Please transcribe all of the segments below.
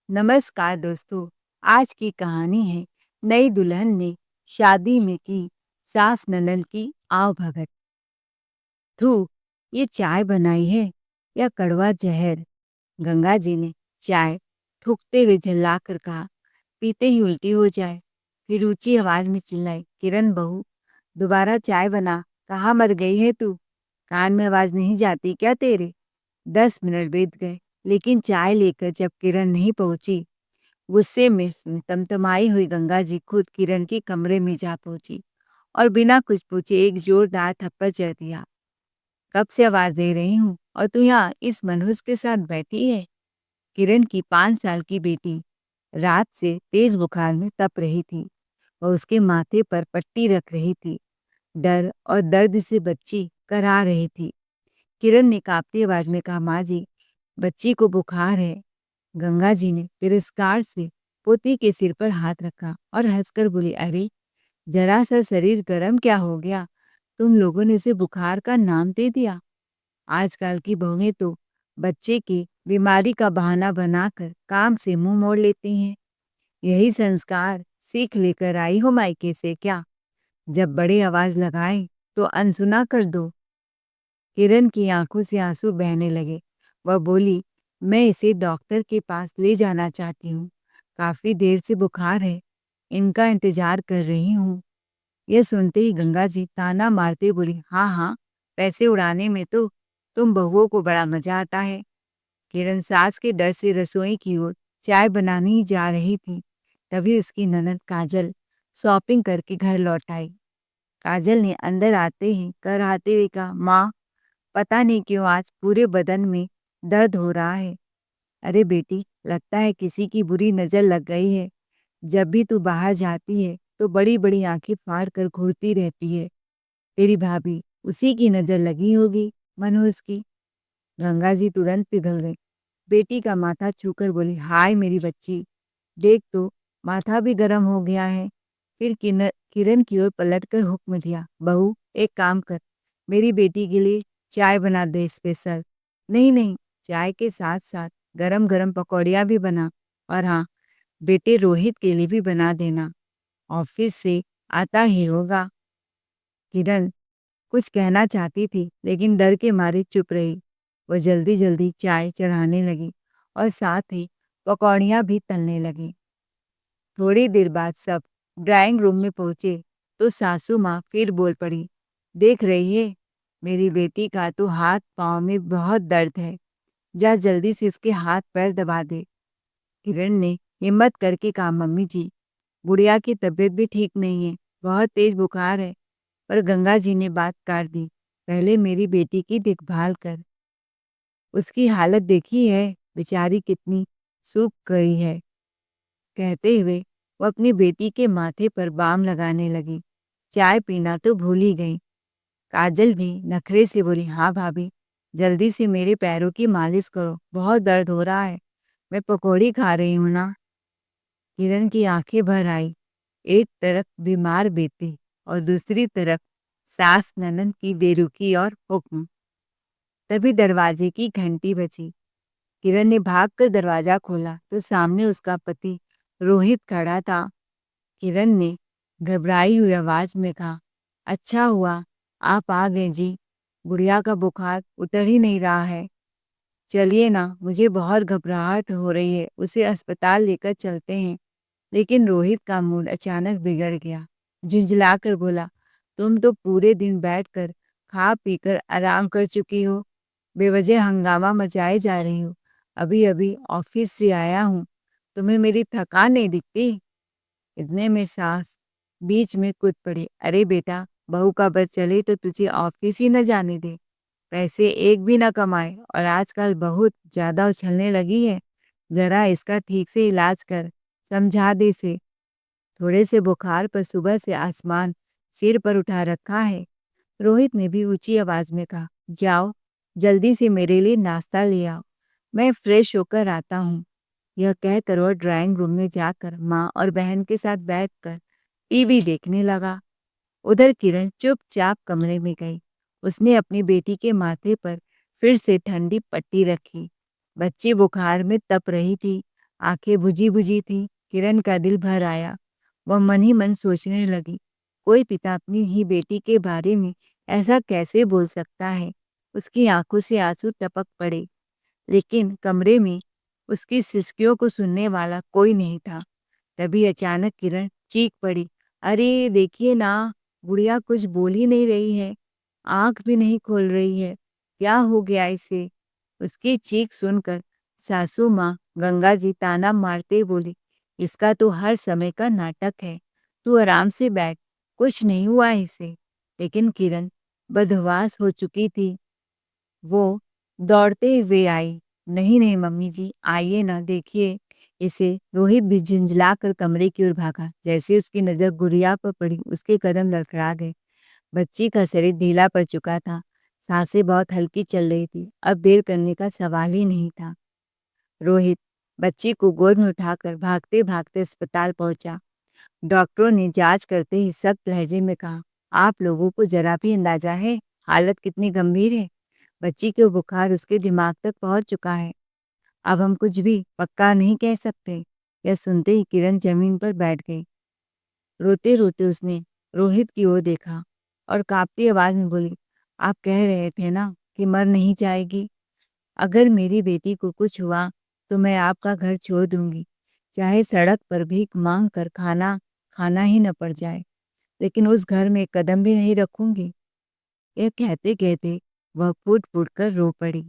नमस्कार दोस्तों। आज की कहानी है नई दुल्हन ने शादी में की सास ननद की आवभगत। थू, ये चाय बनाई है या कड़वा जहर? गंगा जी ने चाय थूकते हुए झल्ला कर कहा। पीते ही उल्टी हो जाए। फिर ऊंची आवाज में चिल्लाई, किरण बहू, दोबारा चाय बना। कहाँ मर गई है तू? कान में आवाज नहीं जाती क्या तेरे? 10 मिनट बीत गए, लेकिन चाय लेकर जब किरण नहीं पहुंची, गुस्से में तमतमाई हुई गंगा जी खुद किरण के कमरे में जा पहुंची और बिना कुछ पूछे एक जोरदार थप्पड़ जड़ दिया। कब से आवाज दे रही हूँ और तू यहाँ इस मनहूस के साथ बैठी है? किरण की 5 साल की बेटी रात से तेज बुखार में तप रही थी। वह उसके माथे पर पट्टी रख रही थी। डर और दर्द से बच्ची करा रही थी। किरण ने कांपती आवाज में कहा, माँ जी, बच्ची को बुखार है। गंगा जी ने तिरस्कार से पोती के सिर पर हाथ रखा और हंसकर बोली, अरे जरा सा शरीर गर्म क्या हो गया? तुम लोगों ने उसे बुखार का नाम दे दिया। आजकल की बहुएं तो बच्चे की बीमारी का बहाना बनाकर काम से मुंह मोड़ लेती हैं। यही संस्कार सीख लेकर आई हो मायके से क्या? जब बड़े आवाज लगाए तो अनसुना कर दो। किरण की आंखों से आंसू बहने लगे। वह बोली, मैं इसे डॉक्टर के पास ले जाना चाहती हूँ। काफी देर से बुखार है। इनका इंतजार कर रही हूँ। यह सुनते ही गंगा जी ताना मारते बोली, हाँ हाँ, पैसे उड़ाने में तो तुम बहुओं को बड़ा मजा आता है। किरण सास के डर से रसोई की ओर चाय बनाने ही जा रही थी। तभी उसकी ननद काजल शॉपिंग करके घर लौट आई। काजल ने अंदर आते ही कराहते हुए कहा, माँ, पता नहीं क्यों आज पूरे बदन में दर्द हो रहा है। अरे बेटी, लगता है किसी की बुरी नजर लग गई है। जब भी तू बाहर जाती है तो बड़ी बड़ी आंखें फाड़ कर घूरती रहती है। तेरी भाभी, उसी की नजर लगी होगी, मनोज की। गंगा जी तुरंत पिघल गई। बेटी का माथा छूकर बोली, हाय मेरी बच्ची, देख तो माथा भी गर्म हो गया है। फिर किरण की ओर पलटकर हुक्म दिया, बहू एक काम कर, मेरी बेटी के लिए चाय बना दे स्पेशल। नहीं नहीं, चाय के साथ साथ गरम गरम पकौड़ियाँ भी बना। और हाँ, बेटे रोहित के लिए भी बना देना, ऑफिस से आता ही होगा। किरण कुछ कहना चाहती थी लेकिन डर के मारे चुप रही। वह जल्दी जल्दी चाय चढ़ाने लगी और साथ ही पकौड़ियाँ भी तलने लगी। थोड़ी देर बाद सब ड्राइंग रूम में पहुंचे तो सासू माँ फिर बोल पड़ी, देख रही है, मेरी बेटी का तो हाथ पाँव में बहुत दर्द है। जा जल्दी से इसके हाथ पैर दबा दे। किरण ने हिम्मत करके कहा, मम्मी जी, बुढ़िया की तबीयत भी ठीक नहीं है, बहुत तेज बुखार है। पर गंगा जी ने बात काट दी, पहले मेरी बेटी की देखभाल कर। उसकी हालत देखी है, बेचारी कितनी सूख गई है। कहते हुए वो अपनी बेटी के माथे पर बाम लगाने लगी। चाय पीना तो भूल ही गई। काजल भी नखरे से बोली, हाँ भाभी, जल्दी से मेरे पैरों की मालिश करो, बहुत दर्द हो रहा है। मैं पकौड़ी खा रही हूँ ना। किरण की आंखें भर आई। एक तरफ बीमार बेटी और दूसरी तरफ सास ननद की बेरुखी और हुक्म। तभी दरवाजे की घंटी बजी। किरण ने भागकर दरवाजा खोला तो सामने उसका पति रोहित खड़ा था। किरण ने घबराई हुई आवाज में कहा, अच्छा हुआ आप आ गए जी, गुड़िया का बुखार उतर ही नहीं रहा है। चलिए ना, मुझे बहुत घबराहट हो रही है, उसे अस्पताल लेकर चलते हैं। लेकिन रोहित का मूड अचानक बिगड़ गया। झुंझलाकर बोला, तुम तो पूरे दिन बैठकर खा पीकर आराम कर चुकी हो, बेवजह हंगामा मचाए जा रही हो। अभी अभी ऑफिस से आया हूँ, तुम्हें मेरी थकान नहीं दिखती? इतने में सास बीच में कूद पड़ी, अरे बेटा, बहू का बस चले तो तुझे ऑफिस ही न जाने दे। पैसे एक भी न कमाए और आजकल बहुत ज्यादा उछलने लगी है। जरा इसका ठीक से इलाज कर, समझा दे से। थोड़े से बुखार पर सुबह से आसमान सिर पर उठा रखा है। रोहित ने भी ऊंची आवाज में कहा, जाओ जल्दी से मेरे लिए नाश्ता ले आओ, मैं फ्रेश होकर आता हूँ। यह कहकर वह ड्राइंग रूम में जाकर माँ और बहन के साथ बैठकर टीवी देखने लगा। उधर किरण चुपचाप कमरे में गई। उसने अपनी बेटी के माथे पर फिर से ठंडी पट्टी रखी। बच्ची बुखार में तप रही थी आंखें बुझी-बुझी थी। किरण का दिल भर आया। वह मन ही मन सोचने लगी, कोई पिता अपनी ही बेटी के बारे में ऐसा कैसे बोल सकता है? उसकी आंखों से आंसू टपक पड़े, लेकिन कमरे में उसकी सिसकियों को सुनने वाला कोई नहीं था। तभी अचानक किरण चीख पड़ी, अरे देखिए ना, गुड़िया कुछ बोल ही नहीं रही है, आंख भी नहीं खोल रही है, क्या हो गया इसे? उसकी चीख सुनकर सासू माँ गंगा जी ताना मारते बोली, इसका तो हर समय का नाटक है, तू आराम से बैठ, कुछ नहीं हुआ इसे। लेकिन किरण बदहवास हो चुकी थी। वो दौड़ते हुए आई, नहीं नहीं मम्मी जी, आइए ना, देखिए इसे। रोहित भी झुंझलाकर कमरे की ओर भागा। जैसे उसकी नजर गुड़िया पर पड़ी, उसके कदम लड़खड़ा गए। बच्ची का शरीर ढीला पड़ चुका था, सांसें बहुत हल्की चल रही थी। अब देर करने का सवाल ही नहीं था। रोहित बच्ची को गोद में उठाकर भागते भागते अस्पताल पहुंचा। डॉक्टरों ने जांच करते ही सख्त लहजे में कहा, आप लोगों को जरा भी अंदाजा है हालत कितनी गंभीर है? बच्ची के बुखार उसके दिमाग तक पहुंच चुका है। अब हम कुछ भी पक्का नहीं कह सकते। यह सुनते ही किरण जमीन पर बैठ गई। रोते रोते उसने रोहित की ओर देखा और कांपती आवाज में बोली, आप कह रहे थे ना कि मर नहीं जाएगी। अगर मेरी बेटी को कुछ हुआ तो मैं आपका घर छोड़ दूंगी, चाहे सड़क पर भीख मांग कर खाना खाना ही न पड़ जाए, लेकिन उस घर में एक कदम भी नहीं रखूंगी। यह कहते कहते वह फूट फूट कर रो पड़ी।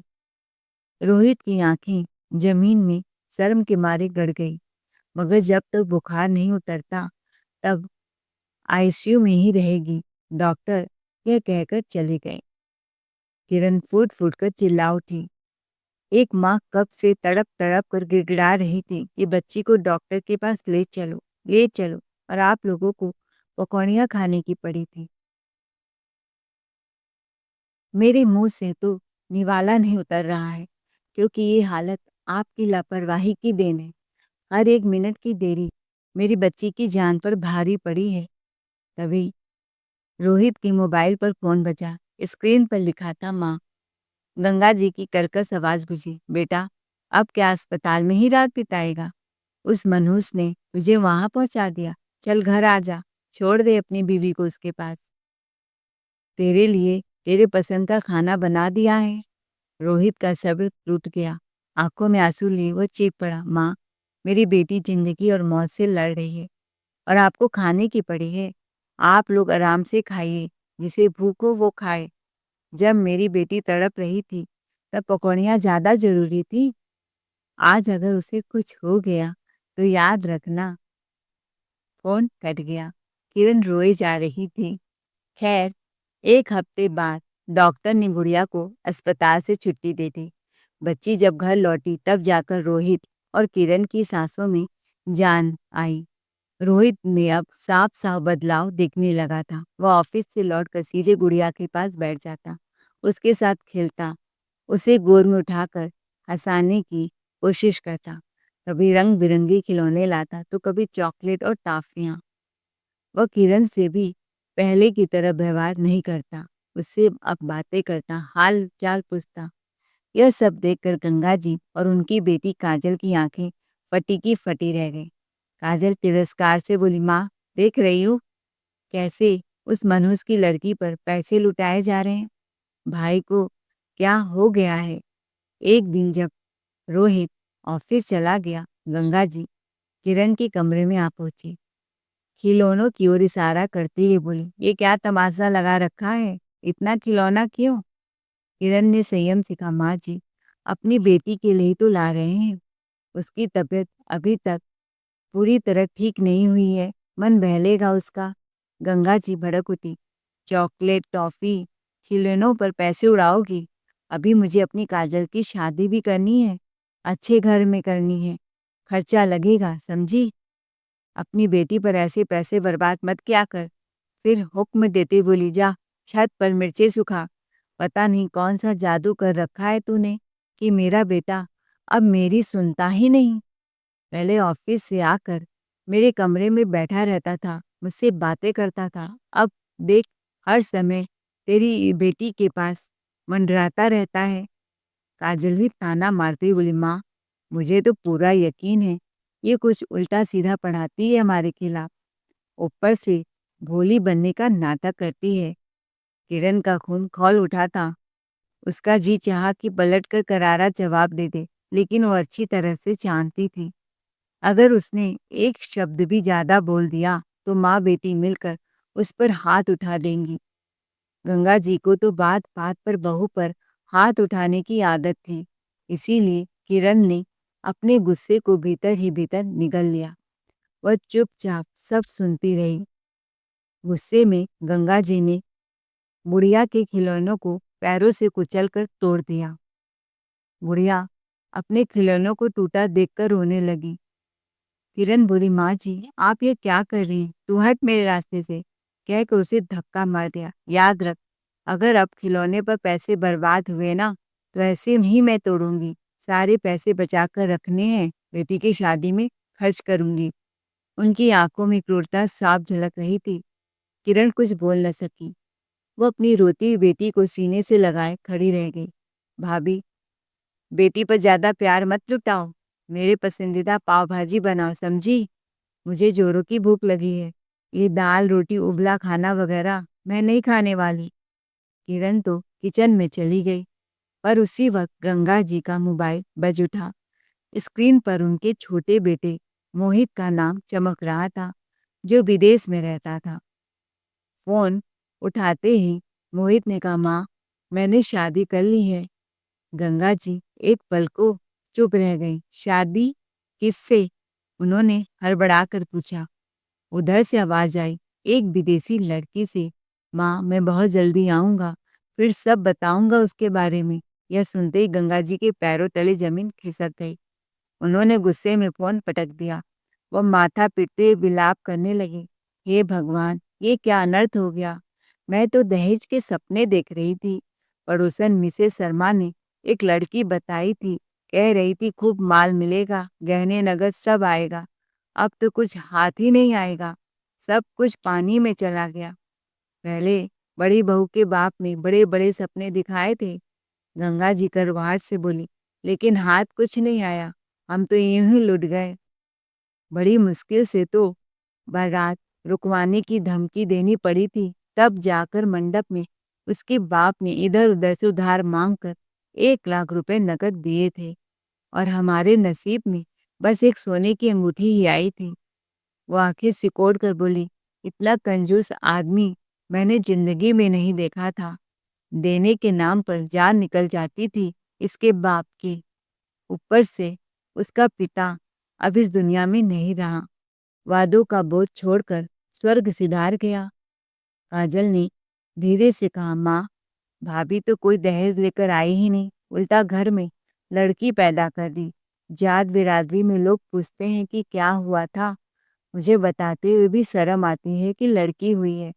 रोहित की आंखें जमीन में शर्म के मारे गड़ गई, मगर जब तक बुखार नहीं उतरता तब आईसीयू में ही रहेगी, डॉक्टर यह कहकर चले गए। किरण फूट फूट कर चिल्ला उठी। एक माँ कब से तड़प तड़प कर गिड़गिड़ा रही थी कि बच्ची को डॉक्टर के पास ले चलो, और आप लोगों को पकौड़ियाँ खाने की पड़ी थी। मेरे मुंह से तो निवाला नहीं उतर रहा है, क्योंकि ये हालत आपकी लापरवाही की देन है। हर एक मिनट की देरी मेरी बच्ची की जान पर भारी पड़ी है। तभी रोहित के मोबाइल पर फोन बजा। स्क्रीन पर लिखा था माँ। गंगा जी की कर्कश आवाज गुजी, बेटा अब क्या अस्पताल में ही रात बिताएगा? उस मनहूस ने तुझे वहां पहुंचा दिया, चल घर आ जा, छोड़ दे अपनी बीवी को उसके पास। तेरे लिए तेरे पसंद का खाना बना दिया है। रोहित का सब्र टूट गया। आंखों में आंसू लिए वो चीख पड़ा, माँ मेरी बेटी जिंदगी और मौत से लड़ रही है और आपको खाने की पड़ी है। आप लोग आराम से खाइए, जिसे भूख हो वो खाए। जब मेरी बेटी तड़प रही थी तब पकौड़ियाँ ज्यादा जरूरी थी। आज अगर उसे कुछ हो गया तो याद रखना। फोन कट गया। किरण रोए जा रही थी। खैर, एक हफ्ते बाद डॉक्टर ने गुड़िया को अस्पताल से छुट्टी दे दी। बच्ची जब घर लौटी तब जाकर रोहित और किरण की सांसों में जान आई। रोहित में अब साफ साफ बदलाव दिखने लगा था। वह ऑफिस से लौटकर सीधे गुड़िया के पास बैठ जाता, उसके साथ खेलता, उसे गोद में उठाकर हंसाने की कोशिश करता। कभी रंग बिरंगे खिलौने लाता तो कभी चॉकलेट और टॉफियाँ। वह किरण से भी पहले की तरह व्यवहार नहीं करता, उससे अब बातें करता, हाल चाल पूछता। यह सब देखकर गंगा जी और उनकी बेटी काजल की आंखें फटी की फटी रह गई। काजल तिरस्कार से बोली, माँ देख रही हो कैसे उस मनहूस की लड़की पर पैसे लुटाए जा रहे हैं? भाई को क्या हो गया है? एक दिन जब रोहित ऑफिस चला गया, गंगा जी किरण के कमरे में आ पहुंची। खिलौनों की ओर इशारा करते हुए बोली, ये क्या तमाशा लगा रखा है? इतना खिलौना क्यों? किरण ने संयम से कहा, माँ जी अपनी बेटी के लिए तो ला रहे हैं, उसकी तबीयत अभी तक पूरी तरह ठीक नहीं हुई है, मन बहलेगा उसका। गंगा जी भड़क उठी, चॉकलेट टॉफी खिलौनों पर पैसे उड़ाओगी? अभी मुझे अपनी काजल की शादी भी करनी है, अच्छे घर में करनी है, खर्चा लगेगा, समझी? अपनी बेटी पर ऐसे पैसे बर्बाद मत किया कर। फिर हुक्म देते बोली, जा छत पर मिर्चें सुखा। पता नहीं कौन सा जादू कर रखा है तूने कि मेरा बेटा अब मेरी सुनता ही नहीं। पहले ऑफिस से आकर मेरे कमरे में बैठा रहता था, मुझसे बातें करता था, अब देख हर समय तेरी बेटी के पास मंडराता रहता है। काजल भी ताना मारती बोली, माँ मुझे तो पूरा यकीन है ये कुछ उल्टा सीधा पढ़ाती है हमारे खिलाफ। ऊपर से भोली बनने का नाटक करती है। किरण का खून खौल उठा था। उसका जी चाहा कि पलटकर करारा जवाब दे दे, लेकिन वो अच्छी तरह से जानती थी अगर उसने एक शब्द भी ज्यादा बोल दिया तो माँ बेटी मिलकर उस पर हाथ उठा देंगी। गंगा जी को तो बात बात पर बहू पर हाथ उठाने की आदत थी। इसीलिए किरण ने अपने गुस्से को भीतर ही भीतर निगल लिया। वह चुपचाप सब सुनती रही। गुस्से में गंगा जी ने बुढ़िया के खिलौनों को पैरों से कुचलकर तोड़ दिया। बुढ़िया अपने खिलौनों को टूटा देखकर रोने लगी। किरण बोली, माँ जी आप ये क्या कर रही हैं? तू हट मेरे रास्ते से, कहकर उसे धक्का मार दिया। याद रख, अगर अब खिलौने पर पैसे बर्बाद हुए ना तो ऐसे ही मैं तोड़ूंगी। सारे पैसे बचाकर रखने हैं, बेटी की शादी में खर्च करूंगी। उनकी आंखों में क्रूरता साफ झलक रही थी। किरण कुछ बोल न सकी। वो अपनी रोती हुई बेटी को सीने से लगाए खड़ी रह गई। भाभी, बेटी पर ज्यादा प्यार मत लुटाओ। मेरे पसंदीदा पाव भाजी बनाओ, समझी? मुझे जोरों की भूख लगी है। ये दाल रोटी उबला खाना वगैरह मैं नहीं खाने वाली। किरण तो किचन में चली गई, पर उसी वक्त गंगा जी का मोबाइल बज उठा। स्क्रीन पर उनके छोटे बेटे मोहित का नाम चमक रहा था, जो विदेश में रहता था। फोन उठाते ही मोहित ने कहा, माँ मैंने शादी कर ली है। गंगा जी एक पल को चुप रह गई। शादी? किससे? उन्होंने हड़बड़ाकर पूछा। उधर से आवाज आई, एक विदेशी लड़की से। माँ मैं बहुत जल्दी आऊंगा, फिर सब बताऊंगा उसके बारे में। यह सुनते ही गंगा जी के पैरों तले जमीन खिसक गई। उन्होंने गुस्से में फोन पटक दिया। वह माथा पीटते हुए विलाप करने लगी। हे भगवान, ये क्या अनर्थ हो गया। मैं तो दहेज के सपने देख रही थी। पड़ोसन मिसेस शर्मा ने एक लड़की बताई थी, कह रही थी खूब माल मिलेगा, गहने नगद सब आएगा। अब तो कुछ हाथ ही नहीं आएगा, सब कुछ पानी में चला गया। पहले बड़ी बहू के बाप ने बड़े बड़े सपने दिखाए थे। गंगा जी करवाहट से बोली, लेकिन हाथ कुछ नहीं आया, हम तो यूं ही लुट गए। बड़ी मुश्किल से तो बारात रुकवाने की धमकी देनी पड़ी थी, तब जाकर मंडप में उसके बाप ने इधर उधर से उधार मांगकर 1 लाख रुपए नकद दिए थे, और हमारे नसीब में बस एक सोने की अंगूठी ही आई थी। वो आंखें सिकोड़ कर बोली, इतना कंजूस आदमी मैंने जिंदगी में नहीं देखा था। देने के नाम पर जान निकल जाती थी इसके बाप की। ऊपर से उसका पिता अब इस दुनिया में नहीं रहा। वादों का बोझ छोड़कर स्वर्ग सिधार गया। काजल ने धीरे से कहा, माँ भाभी तो कोई दहेज लेकर आई ही नहीं, उल्टा घर में लड़की पैदा कर दी। जात बिरादरी में लोग पूछते हैं कि क्या हुआ था। मुझे बताते हुए भी शर्म आती है कि लड़की हुई है।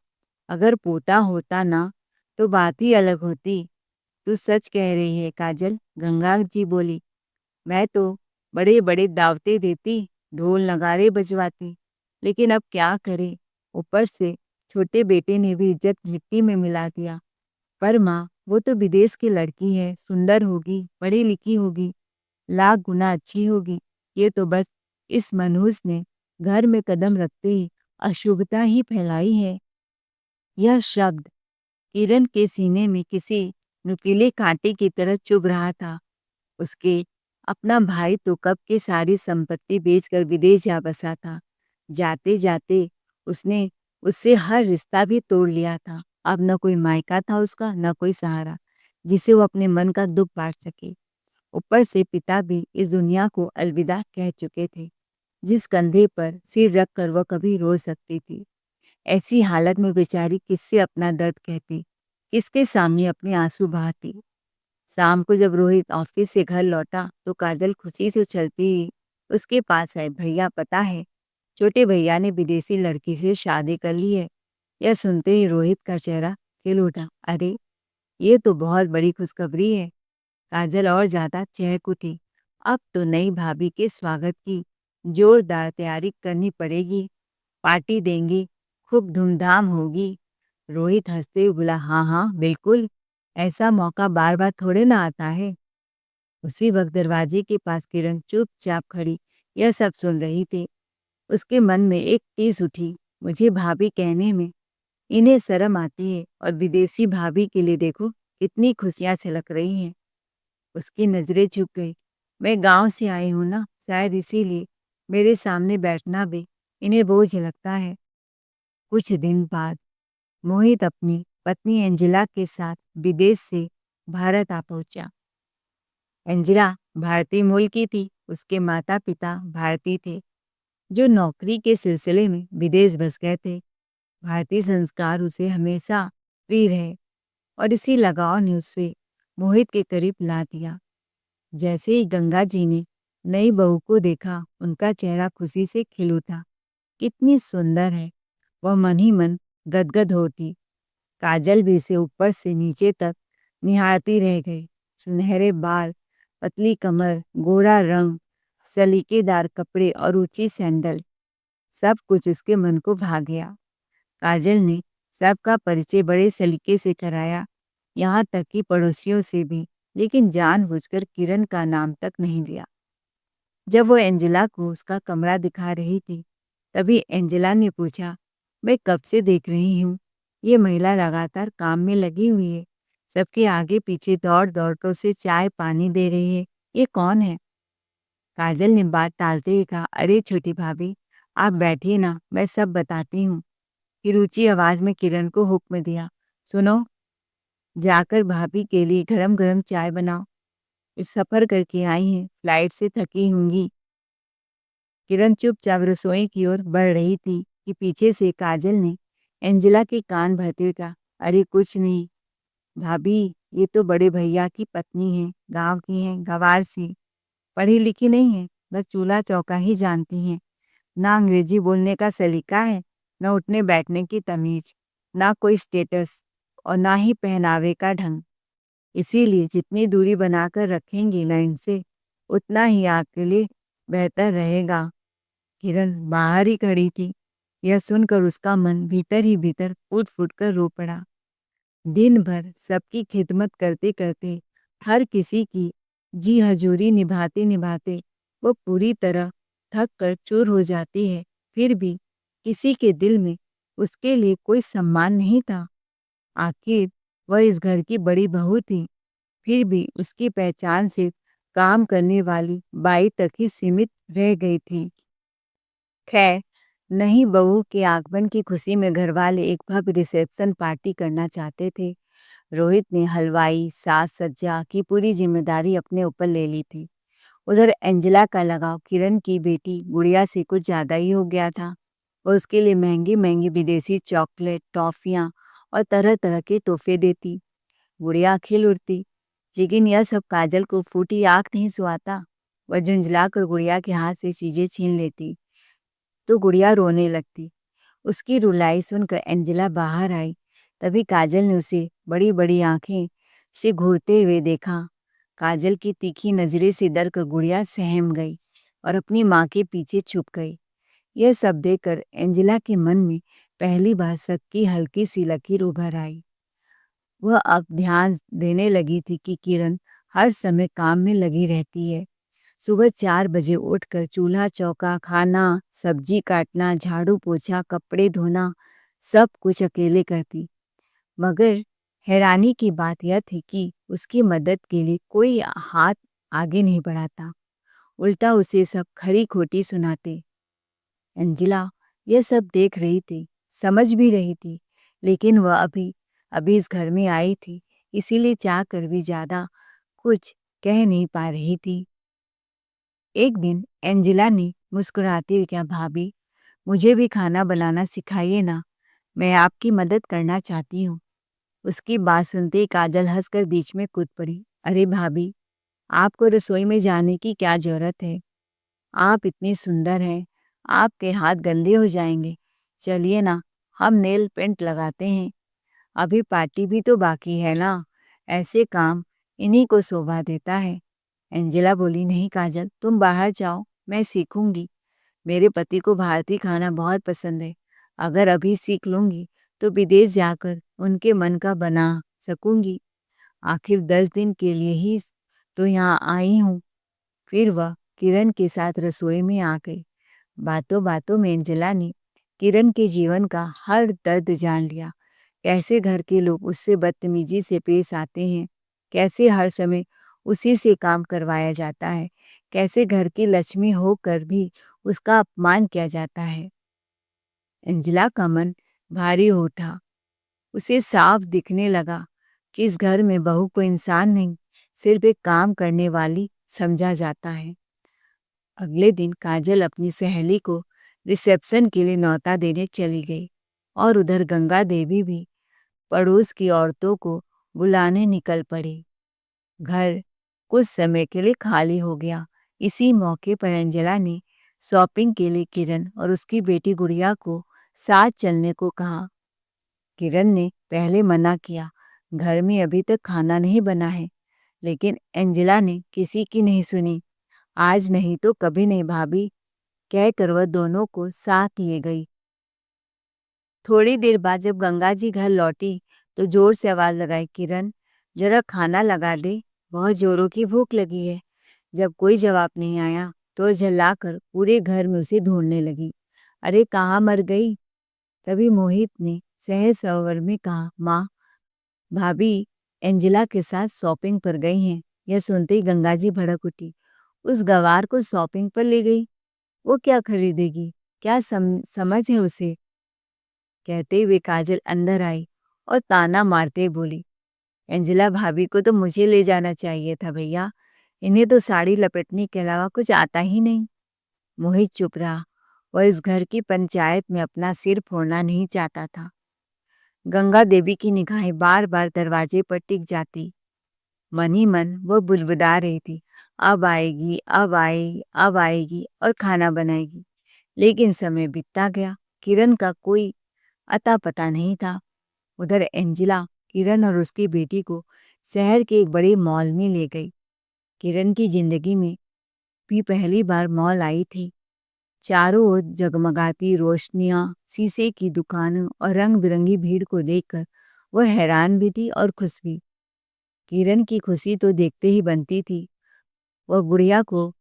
अगर पोता होता ना तो बात ही अलग होती। तू सच कह रही है काजल, गंगा जी बोली। मैं तो बड़े बड़े दावतें देती, ढोल नगाड़े बजवाती, लेकिन अब क्या करे। ऊपर से छोटे बेटे ने भी इज्जत मिट्टी में मिला दिया। पर माँ वो तो विदेश की लड़की है, सुंदर होगी, पढ़ी लिखी होगी, लाख गुना अच्छी होगी। ये तो बस इस मनहूस ने घर में कदम रखते ही अशुभता ही फैलाई है। यह शब्द किरण के सीने में किसी नुकीले कांटे की तरह चुभ रहा था। उसके अपना भाई तो कब के सारी संपत्ति बेचकर विदेश जा बसा था। जाते जाते उसने उससे हर रिश्ता भी तोड़ लिया था। अब न कोई मायका था उसका, न कोई सहारा जिसे वो अपने मन का दुख बांट सके। ऊपर से पिता भी इस दुनिया को अलविदा कह चुके थे, जिस कंधे पर सिर रख कर वह कभी रो सकती थी। ऐसी हालत में बेचारी किससे अपना दर्द कहती, किसके सामने अपने आंसू बहाती। शाम को जब रोहित ऑफिस से घर लौटा तो काजल खुशी से उछलती ही उसके पास आई। भैया पता है, छोटे भैया ने विदेशी लड़की से शादी कर ली है। यह सुनते ही रोहित का चेहरा खिल उठा। अरे ये तो बहुत बड़ी खुशखबरी है। काजल और ज्यादा चहक उठी। अब तो नई भाभी के स्वागत की जोरदार तैयारी करनी पड़ेगी। पार्टी देंगे, खूब धूमधाम होगी। रोहित हंसते हुए बोला, हाँ हाँ बिल्कुल, ऐसा मौका बार बार थोड़े ना आता है। उसी वक्त दरवाजे के पास किरण चुपचाप खड़ी यह सब सुन रही थी। उसके मन में एक टीस उठी, मुझे भाभी कहने में इन्हें शर्म आती है और विदेशी भाभी के लिए देखो कितनी खुशियां छलक रही हैं। उसकी नजरें झुक गई। मैं गांव से आई हूं ना, शायद इसीलिए मेरे सामने बैठना भी इन्हें बोझ लगता है। कुछ दिन बाद मोहित अपनी पत्नी एंजेला के साथ विदेश से भारत आ पहुंचा। एंजेला भारतीय मूल की थी। उसके माता पिता भारतीय थे, जो नौकरी के सिलसिले में विदेश बस गए थे। भारतीय संस्कार उसे हमेशा प्रिय रहे और इसी लगाव ने उसे मोहित के करीब ला दिया। जैसे ही गंगा जी ने नई बहू को देखा, उनका चेहरा खुशी से खिल उठा। कितनी सुंदर है, वह मन ही मन गदगद होती। काजल भी उसे ऊपर से नीचे तक निहारती रह गई। सुनहरे बाल, पतली कमर, गोरा रंग, सलीकेदार कपड़े और ऊंची सैंडल, सब कुछ उसके मन को भा गया। काजल ने सबका परिचय बड़े सलीके से कराया, यहाँ तक कि पड़ोसियों से भी, लेकिन जानबूझकर किरण का नाम तक नहीं लिया। जब वो एंजेला को उसका कमरा दिखा रही थी, तभी एंजेला ने पूछा, मैं कब से देख रही हूँ, ये महिला लगातार काम में लगी हुई है, सबके आगे पीछे दौड़ दौड़ कर उसे चाय पानी दे रही है, ये कौन है? काजल ने बात टालते हुए कहा, अरे छोटी भाभी, आप बैठिए ना, मैं सब बताती हूँ। फिर ऊंची आवाज में किरण को हुक्म दिया, सुनो, जाकर भाभी के लिए गरम गरम चाय बनाओ, इस सफर करके आई हैं, फ्लाइट से थकी होंगी। किरण चुपचाप रसोई की ओर बढ़ रही थी कि पीछे से काजल ने एंजेला के कान भरते हुए कहा, अरे कुछ नहीं भाभी, ये तो बड़े भैया की पत्नी है, गांव की है, गवार सी, पढ़ी लिखी नहीं है, बस चूल्हा चौका ही जानती हैं। ना अंग्रेजी बोलने का सलीका है, न उठने बैठने की तमीज, ना कोई स्टेटस और ना ही पहनावे का ढंग। इसीलिए जितनी दूरी बनाकर रखेंगी ना इनसे, उतना ही आपके लिए बेहतर रहेगा। किरण बाहर ही खड़ी थी। यह सुनकर उसका मन भीतर ही भीतर फूट फूट कर रो पड़ा। दिन भर सबकी खिदमत करते करते, हर किसी की जी हजूरी निभाते निभाते वो पूरी तरह थक कर चूर हो जाती है। फिर भी किसी के दिल में उसके लिए कोई सम्मान नहीं था। आखिर वह इस घर की बड़ी बहू थी। फिर भी उसकी पहचान सिर्फ काम करने वाली बाई तक ही सीमित रह गई थी। खैर, नई बहू के आगमन की खुशी में घरवाले एक भव्य रिसेप्शन पार्टी करना चाहते थे। रोहित ने हलवाई, साज सज्जा की पूरी जिम्मेदारी अपने ऊपर ले ली थी। उधर एंजेला का लगाव किरण की बेटी गुड़िया से कुछ ज्यादा ही हो गया था। वो उसके लिए महंगी महंगी विदेशी चॉकलेट, टॉफियां और तरह तरह के तोहफे देती। गुड़िया खिल उठती, लेकिन यह सब काजल को फूटी आंख नहीं सुहाता। वह झुंझलाकर गुड़िया के हाथ से चीजें छीन लेती तो गुड़िया रोने लगती। उसकी रुलाई सुनकर एंजेला बाहर आई। तभी काजल ने उसे बड़ी बड़ी आंखें से घूरते हुए देखा। काजल की तीखी नजरें से डर कर गुड़िया सहम गई और अपनी माँ के पीछे छुप गई। यह सब देखकर एंजेला के मन में पहली बार शक की हल्की सी लकीर उभर आई। वह अब ध्यान देने लगी थी कि किरण हर समय काम में लगी रहती है। सुबह 4 बजे उठकर चूल्हा चौका, खाना, सब्जी काटना, झाड़ू पोछा, कपड़े धोना, सब कुछ अकेले करती। मगर हैरानी की बात यह थी कि उसकी मदद के लिए कोई हाथ आगे नहीं बढ़ाता, उल्टा उसे सब खरी खोटी सुनाते। एंजेला यह सब देख रही थी, समझ भी रही थी, लेकिन वह अभी अभी इस घर में आई थी, इसीलिए चाह कर भी ज्यादा कुछ कह नहीं पा रही थी। एक दिन एंजेला ने मुस्कुराते हुए कहा, भाभी, मुझे भी खाना बनाना सिखाइए ना, मैं आपकी मदद करना चाहती हूँ। उसकी बात सुनते ही काजल हंसकर बीच में कूद पड़ी। अरे भाभी, आपको रसोई में जाने की क्या जरूरत है? आप इतनी सुंदर हैं, आपके हाथ गंदे हो जाएंगे। चलिए ना, हम नेल पेंट लगाते हैं। अभी पार्टी भी तो बाकी है ना, ऐसे काम इन्हीं को शोभा देता है। एंजेला बोली, नहीं काजल, तुम बाहर जाओ, मैं सीखूंगी। मेरे पति को भारतीय खाना बहुत पसंद है। अगर अभी सीख लूंगी तो विदेश जाकर उनके मन का बना सकूंगी। आखिर 10 दिन के लिए ही तो यहाँ आई हूँ। फिर वह किरण के साथ रसोई में आ गई। बातों बातों में अंजला ने किरण के जीवन का हर दर्द जान लिया। कैसे घर के लोग उससे बदतमीजी से पेश आते हैं, कैसे हर समय उसी से काम करवाया जाता है, कैसे घर की लक्ष्मी होकर भी उसका अपमान किया जाता है। अंजला का मन भारी हो उठा। उसे साफ दिखने लगा कि इस घर में बहू को इंसान नहीं, सिर्फ एक काम करने वाली समझा जाता है। अगले दिन काजल अपनी सहेली को रिसेप्शन के लिए न्योता देने चली गई और उधर गंगा देवी भी पड़ोस की औरतों को बुलाने निकल पड़ी। घर कुछ समय के लिए खाली हो गया। इसी मौके पर अंजला ने शॉपिंग के लिए किरण और उसकी बेटी गुड़िया को साथ चलने को कहा। किरण ने पहले मना किया, घर में अभी तक खाना नहीं बना है, लेकिन एंजेला ने किसी की नहीं सुनी। आज नहीं तो कभी नहीं भाभी, कहकर वह दोनों को साथ लिए गई। थोड़ी देर बाद जब गंगा जी घर लौटी तो जोर से आवाज लगाई, किरण जरा खाना लगा दे, बहुत जोरों की भूख लगी है। जब कोई जवाब नहीं आया तो झल्लाकर पूरे घर में उसे ढूंढने लगी। अरे कहाँ मर गई? तभी मोहित ने सहज स्वर में कहा, माँ, भाभी एंजेला के साथ शॉपिंग पर गई हैं। यह सुनते ही गंगा जी भड़क उठी। उस गवार को शॉपिंग पर ले गई? वो क्या खरीदेगी? क्या समझ है उसे? कहते हुए काजल अंदर आई और ताना मारते बोली, एंजेला भाभी को तो मुझे ले जाना चाहिए था भैया, इन्हें तो साड़ी लपेटने के अलावा कुछ आता ही नहीं। मोहित चुप रहा। वह इस घर की पंचायत में अपना सिर फोड़ना नहीं चाहता था। गंगा देवी की निगाहें बार बार दरवाजे पर टिक जाती। मन ही मन वो बुदबुदा रही थी, अब आएगी, अब आएगी, अब आएगी और खाना बनाएगी। लेकिन समय बीतता गया, किरण का कोई अता पता नहीं था। उधर एंजिला किरण और उसकी बेटी को शहर के एक बड़े मॉल में ले गई। किरण की जिंदगी में भी पहली बार मॉल आई थी। चारों ओर जगमगाती रोशनियां, शीशे की दुकानें और रंग बिरंगी भीड़ को देखकर वह हैरान भी थी और खुश भी। किरण की खुशी तो देखते ही बनती थी। वह गुड़िया को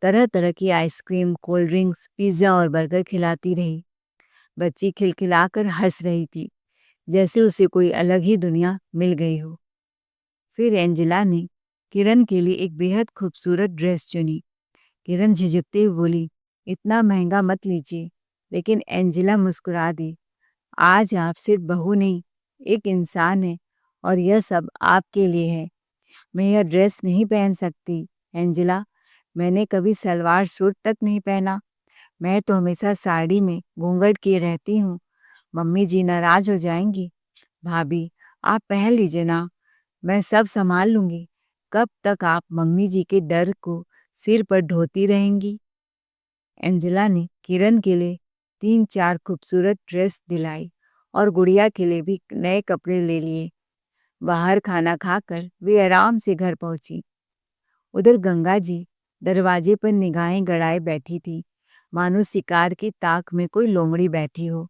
तरह तरह की आइसक्रीम, कोल्ड ड्रिंक्स, पिज्ज़ा और बर्गर खिलाती रही। बच्ची खिलखिलाकर हंस रही थी, जैसे उसे कोई अलग ही दुनिया मिल गई हो। फिर एंजेला ने किरण के लिए एक बेहद खूबसूरत ड्रेस चुनी। किरण झिझकते हुए बोली, इतना महंगा मत लीजिए। लेकिन एंजेला मुस्कुरा दी, आज आप सिर्फ बहू नहीं, एक इंसान है और यह सब आपके लिए है। मैं यह ड्रेस नहीं पहन सकती एंजेला, मैंने कभी सलवार सूट तक नहीं पहना। मैं तो हमेशा साड़ी में घूंघट किए रहती हूँ। मम्मी जी नाराज हो जाएंगी। भाभी, आप पहन लीजिए ना, मैं सब संभाल लूंगी। कब तक आप मम्मी जी के डर को सिर पर ढोती रहेंगी? एंजेला ने किरण के लिए 3-4 खूबसूरत ड्रेस दिलाई और गुड़िया के लिए भी नए कपड़े ले लिए। बाहर खाना खाकर वे आराम से घर पहुंची। उधर गंगा जी दरवाजे पर निगाहें गड़ाए बैठी थी, मानो शिकार की ताक में कोई लोमड़ी बैठी हो।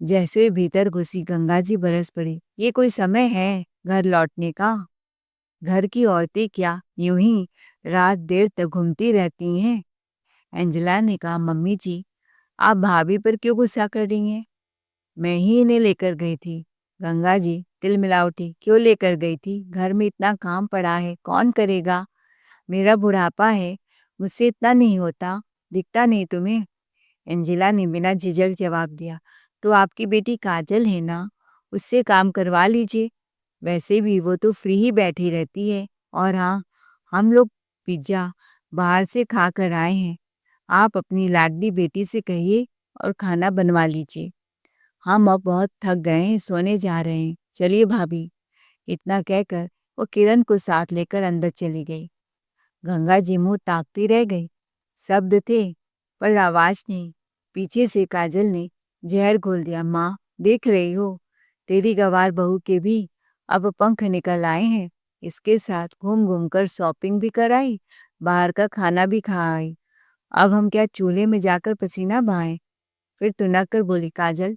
जैसे ही भीतर घुसी गंगा जी बरस पड़ी, ये कोई समय है घर लौटने का? घर की औरतें क्या यूं ही रात देर तक घूमती रहती हैं? एंजेला ने कहा, मम्मी जी, आप भाभी पर क्यों गुस्सा कर रही हैं? मैं ही इन्हें लेकर गई थी। गंगा जी तिलमिला उठी, क्यों लेकर गई थी? घर में इतना काम पड़ा है, कौन करेगा? मेरा बुढ़ापा है, मुझसे इतना नहीं होता, दिखता नहीं तुम्हें? एंजेला ने बिना झिझक जवाब दिया, तो आपकी बेटी काजल है ना, उससे काम करवा लीजिए। वैसे भी वो तो फ्री ही बैठी रहती है। और हाँ, हम लोग पिज्ज़ा बाहर से खा कर आए हैं। आप अपनी लाडली बेटी से कहिए और खाना बनवा लीजिए। हम अब बहुत थक गए हैं, सोने जा रहे हैं। चलिए भाभी। इतना कहकर वो किरण को साथ लेकर अंदर चली गई। गंगा जी मुंह ताकती रह गई। शब्द थे पर आवाज नहीं। पीछे से काजल ने जहर घोल दिया, माँ देख रही हो, तेरी गंवार बहू के भी अब पंख निकल आए हैं। इसके साथ घूम घूम कर शॉपिंग भी कराई, बाहर का खाना भी खाई। अब हम क्या चूल्हे में जाकर पसीना बहाएं? फिर तुनक कर बोली, काजल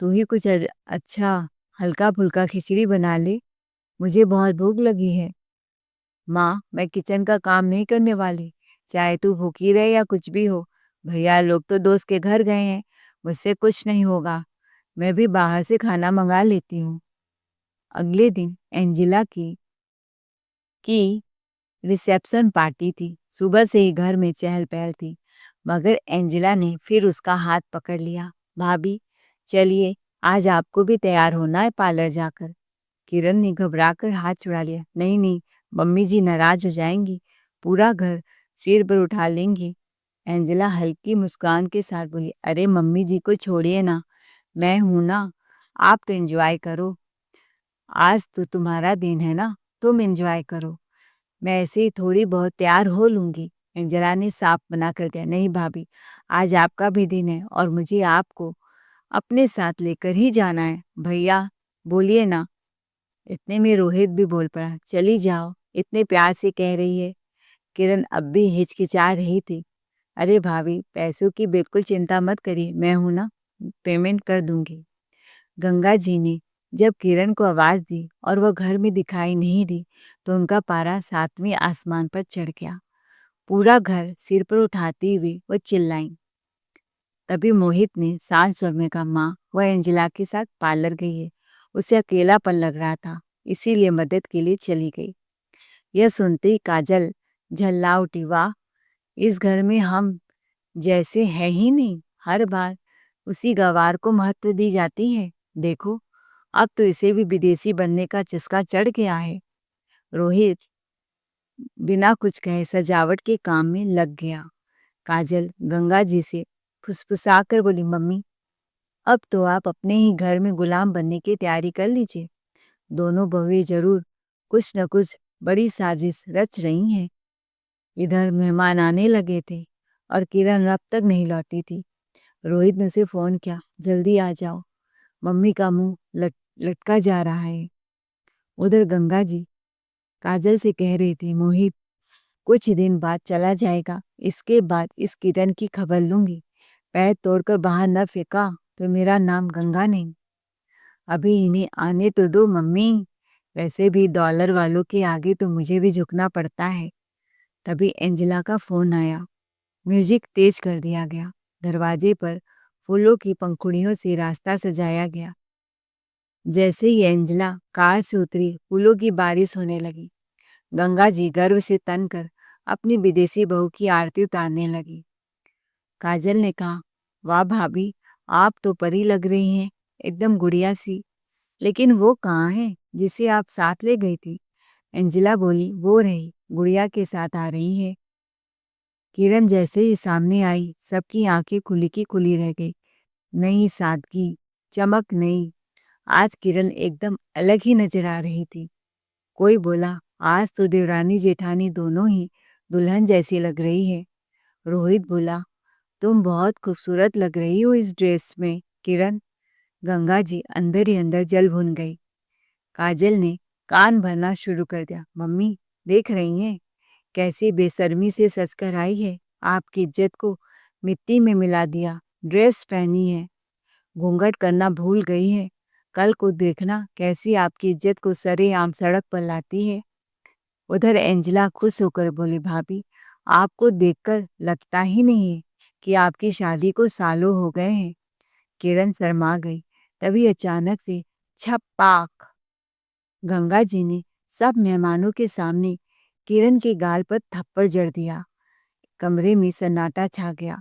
तू ही कुछ अच्छा हल्का फुल्का खिचड़ी बना ले, मुझे बहुत भूख लगी है। माँ, मैं किचन का काम नहीं करने वाली, चाहे तू भूखी रहे या कुछ भी हो। भैया लोग तो दोस्त के घर गए हैं, मुझसे कुछ नहीं होगा, मैं भी बाहर से खाना मंगा लेती हूँ। अगले दिन एंजिला की रिसेप्शन पार्टी थी। सुबह से ही घर में चहल-पहल थी, मगर एंजिला ने फिर उसका हाथ पकड़ लिया। भाभी, चलिए, आज आपको भी तैयार होना है पार्लर जाकर। किरण ने घबराकर हाथ छुड़ा लिया। नहीं नहीं, मम्मी जी नाराज हो जाएंगी, पूरा घर सिर पर उठा लेंगी। एंजिला हल्की मुस्कान के साथ बोली, अरे मम्मी जी को छोड़िए ना, मैं हूं ना, आप तो एंजॉय करो। आज तो तुम्हारा दिन है ना, तुम एंजॉय करो, मैं ऐसे ही थोड़ी बहुत तैयार हो लूंगी। एंजेला ने साफ मना कर दिया, नहीं भाभी, आज आपका भी दिन है और मुझे आपको अपने साथ लेकर ही जाना है। भैया, बोलिए ना। इतने में रोहित भी बोल पड़ा, चली जाओ, इतने प्यार से कह रही है। किरण अब भी हिचकिचा रही थी। अरे भाभी, पैसों की बिल्कुल चिंता मत करिए, मैं हूं ना, पेमेंट कर दूंगी। गंगा जी ने जब किरण को आवाज दी और वह घर में दिखाई नहीं दी, तो उनका पारा 7वें आसमान पर चढ़ गया। पूरा घर सिर पर उठाती हुई वो चिल्लाई। तभी मोहित ने शांत स्वर में कहा, माँ, वह एंजिला के साथ पार्लर गई है, उसे अकेलापन लग रहा था, इसीलिए मदद के लिए चली गई। यह सुनते ही काजल झल्ला उठी, वाह, इस घर में हम जैसे है ही नहीं, हर बार उसी गवार को महत्व दी जाती है। देखो, अब तो इसे भी विदेशी बनने का चस्का चढ़ गया है। रोहित बिना कुछ कहे सजावट के काम में लग गया। काजल गंगा जी से फुसफुसाकर बोली, मम्मी, अब तो आप अपने ही घर में गुलाम बनने की तैयारी कर लीजिए। दोनों बहुएं जरूर कुछ न कुछ बड़ी साजिश रच रही हैं। इधर मेहमान आने लगे थे और किरण अब तक नहीं लौटी थी। रोहित ने उसे फोन किया, जल्दी आ जाओ, मम्मी का मुंह लटका जा रहा है। उधर गंगा जी काजल से कह रही थी, मोहित कुछ दिन बाद चला जाएगा, इसके बाद इस किरण की खबर लूंगी। पैर तोड़कर बाहर न फेंका तो मेरा नाम गंगा नहीं। अभी इन्हें आने तो दो मम्मी, वैसे भी डॉलर वालों के आगे तो मुझे भी झुकना पड़ता है। तभी एंजिला का फोन आया। म्यूजिक तेज कर दिया गया। दरवाजे पर फूलों की पंखुड़ियों से रास्ता सजाया गया। जैसे ही एंजिला कार से उतरी, फूलों की बारिश होने लगी। गंगा जी गर्व से तनकर अपनी विदेशी बहू की आरती उतारने लगी। काजल ने कहा, वाह भाभी, आप तो परी लग रही हैं, एकदम गुड़िया सी। लेकिन वो कहाँ है जिसे आप साथ ले गई थी? एंजिला बोली, वो रही, गुड़िया के साथ आ रही है। किरण जैसे ही सामने आई, सबकी आंखें खुली की खुली रह गई। नई सादगी, चमक नई। आज किरण एकदम अलग ही नजर आ रही थी। कोई बोला, आज तो देवरानी जेठानी दोनों ही दुल्हन जैसी लग रही है। रोहित बोला, तुम बहुत खूबसूरत लग रही हो इस ड्रेस में किरण। गंगा जी अंदर ही अंदर जल भुन गई। काजल ने कान भरना शुरू कर दिया, मम्मी, देख रही हैं कैसी बेशर्मी से सजकर आई है, आपकी इज्जत को मिट्टी में मिला दिया। ड्रेस पहनी है, घूंघट करना भूल गई है, कल को देखना कैसी आपकी इज्जत को सरेआम सड़क पर लाती है। उधर एंजिला खुश होकर बोली, भाभी, आपको देखकर लगता ही नहीं है कि आपकी शादी को सालों हो गए हैं। किरण शर्मा गई। तभी अचानक से छपाक, गंगा जी ने सब मेहमानों के सामने किरण के गाल पर थप्पड़ जड़ दिया। कमरे में सन्नाटा छा गया।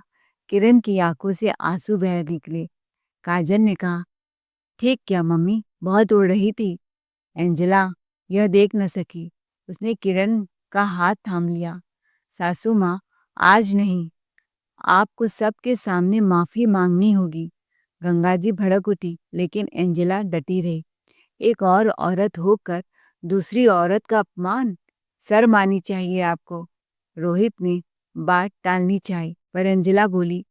किरण की आंखों से आंसू बह निकले। काजल ने कहा, ठीक क्या मम्मी, बहुत उड़ रही थी। एंजिला यह देख न सकी। उसने किरण का हाथ थाम लिया। सासू माँ, आज नहीं, आपको सबके सामने माफी मांगनी होगी। गंगा जी भड़क उठी, लेकिन एंजिला डटी रही। एक और औरत होकर दूसरी औरत का अपमान, शर्म आनी चाहिए आपको। रोहित ने बात टालनी चाहिए, पर एंजिला बोली,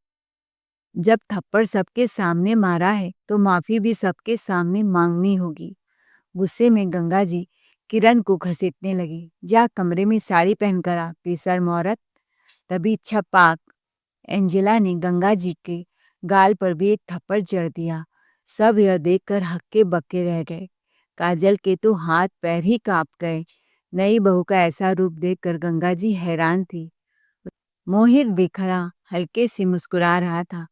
जब थप्पड़ सबके सामने मारा है तो माफी भी सबके सामने मांगनी होगी। गुस्से में गंगा जी किरण को घसीटने लगी, जा कमरे में साड़ी पहनकर आ, बेशर्म औरत। तभी छपाक, एंजिला ने गंगा जी के गाल पर भी एक थप्पड़ जड़ दिया। सब यह देखकर हक्के बक्के रह गए। काजल के तो हाथ पैर ही कांप गए। नई बहू का ऐसा रूप देखकर गंगा जी हैरान थी। मोहित भी खड़ा हल्के से मुस्कुरा रहा था।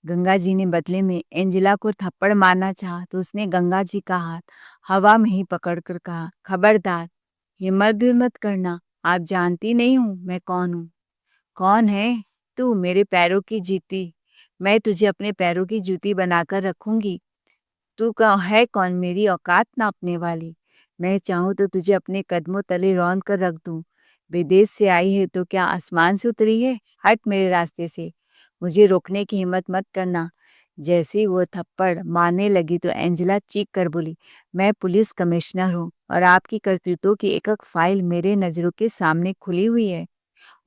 गंगा जी ने बदले में एंजेला को थप्पड़ मारना चाहा तो उसने गंगा जी का हाथ हवा में ही पकड़कर कहा, खबरदार, हिम्मत भी मत करना। आप जानती नहीं हूँ मैं कौन हूँ। कौन है तू? मेरे पैरों की जूती। मैं तुझे अपने पैरों की जूती बनाकर रखूंगी। तू है कौन मेरी औकात नापने वाली? मैं चाहूँ तो तुझे अपने कदमों तले रौंद कर रख दूं। विदेश से आई है तो क्या आसमान से उतरी है? हट मेरे रास्ते से। मुझे रोकने की हिम्मत मत करना। जैसे ही वो थप्पड़ मारने लगी तो एंजेला चीख कर बोली, मैं पुलिस कमिश्नर हूँ और आपकी करतूतों की एक एक फाइल मेरे नज़रों के सामने खुली हुई है।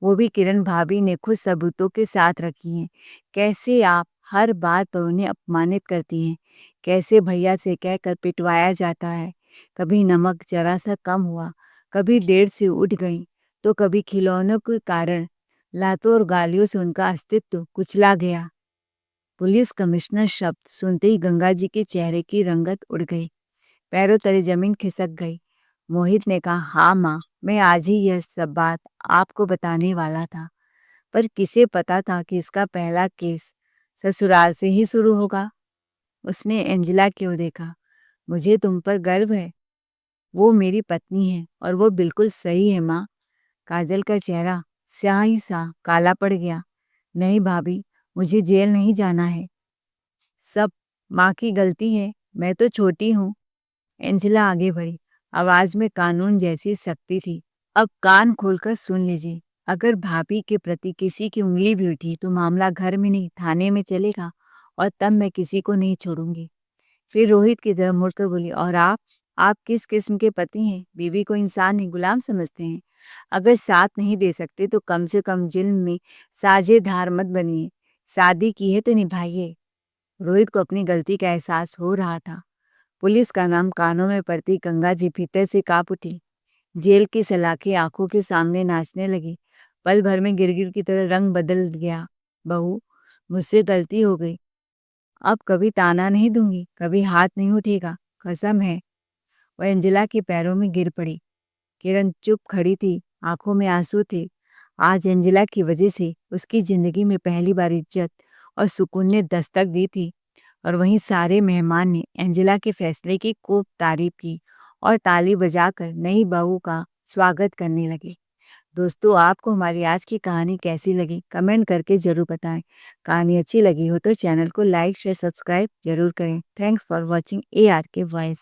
वो भी किरण भाभी ने खुद सबूतों के साथ रखी हैं। कैसे आप हर बात पर उन्हें अपमानित करती हैं। कैसे भैया से कहकर पिटवाया जाता है। कभी नमक जरा सा कम हुआ, कभी देर से उठ गई, तो कभी खिलौनों के कारण लातों और गालियों से उनका अस्तित्व कुचला गया। पुलिस कमिश्नर शब्द सुनते ही गंगा जी के चेहरे की रंगत उड़ गई, पैरों तले जमीन खिसक गई। मोहित ने कहा, हाँ माँ, मैं आज ही यह सब बात आपको बताने वाला था, पर किसे पता था कि इसका पहला केस ससुराल से ही शुरू होगा। उसने एंजेला की ओर देखा। मुझे तुम पर गर्व है। वो मेरी पत्नी है और वो बिल्कुल सही है माँ। काजल का चेहरा स्याह ही सा काला पड़ गया। नहीं भाभी, मुझे जेल नहीं जाना है। सब माँ की गलती है। मैं तो छोटी हूँ। एंजेला आगे बढ़ी। आवाज में कानून जैसी सख्ती थी। अब कान खोलकर सुन लीजिए। अगर भाभी के प्रति किसी की उंगली भी उठी तो मामला घर में नहीं थाने में चलेगा और तब मैं किसी को नहीं छोड़ूंगी। फिर रोहित की तरफ मुड़कर बोली, और आप किस किस्म के पति हैं? बीवी को इंसान नहीं गुलाम समझते हैं? अगर साथ नहीं दे सकते तो कम से कम जुल्म में साझेदार मत बनिए। शादी की है तो निभाइए। रोहित को अपनी गलती का एहसास हो रहा था। पुलिस का नाम कानों में पड़ती गंगा जी भीतर से कांप उठी। जेल की सलाखें आंखों के सामने नाचने लगी। पल भर में गिरगिट की तरह रंग बदल गया। बहू, मुझसे गलती हो गई। अब कभी ताना नहीं दूंगी, कभी हाथ नहीं उठेगा, कसम है। वह एंजेला के पैरों में गिर पड़ी। किरण चुप खड़ी थी, आंखों में आंसू थे। आज एंजेला की वजह से उसकी जिंदगी में पहली बार इज्जत और सुकून ने दस्तक दी थी। और वहीं सारे मेहमान ने एंजेला के फैसले की खूब तारीफ की और ताली बजाकर नई बहू का स्वागत करने लगे। दोस्तों, आपको हमारी आज की कहानी कैसी लगी कमेंट करके ज़रूर बताएं। कहानी अच्छी लगी हो तो चैनल को लाइक शेयर सब्सक्राइब जरूर करें। Thanks for watching ARK voice.